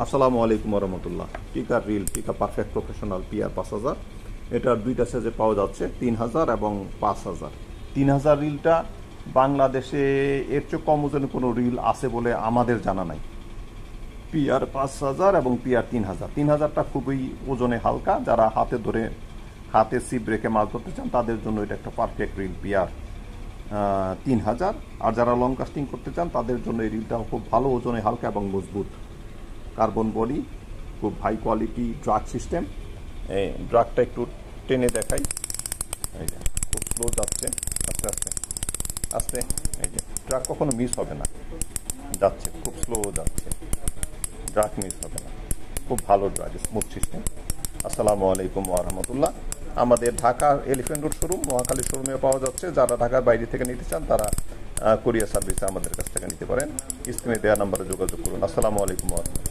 আসসালামু আলাইকুম রহমতুল্লাহ। পিকার রিল পিকা পারফেক্ট প্রফেশনাল পিআর 5000, এটার দুইটা সাইজে পাওয়া যাচ্ছে 3000 এবং 5000। 3000 রিলটা বাংলাদেশে এর চেয়ে কম ওজনের কোনো রিল আছে বলে আমাদের জানা নাই। পিআর 5000 এবং পিআর 3000। 3000টা খুবই ওজনে হালকা, যারা হাতে ধরে হাতে সিপ রেখে মাছ ধরতে চান তাদের জন্য এটা একটা পারফেক্ট রিল পিআর 3000। আর যারা লং কাস্টিং করতে চান তাদের জন্য এই রিলটা খুব ভালো, ওজনে হালকা এবং মজবুত। কার্বন বডি, খুব হাই কোয়ালিটি ড্রাগ সিস্টেম। ড্রাগটা একটু টেনে দেখাই, এই যে খুব স্লো যাচ্ছে, আস্তে আস্তে আস্তে। এই যে ড্রাগ কখনো মিস হবে না, যাচ্ছে খুব স্লো যাচ্ছে, ড্রাগ মিস হবে না, খুব ভালো ড্রাগ, স্মুথ সিস্টেম। আসসালামু আলাইকুম ওয়া রাহমাতুল্লাহ। আমাদের Dhaka elephant road showroom, Mohakhali শোরুমে পাওয়া যাচ্ছে। যারা ঢাকার বাইরে থেকে নিতে চান তারা কুরিয়ার সার্ভিসে আমাদের কাছ থেকে নিতে পারেন। স্ক্রিনে দেওয়া নাম্বারে যোগাযোগ করুন। আসসালামু আলাইকুম ওয়া রাহমাতুল্লাহ।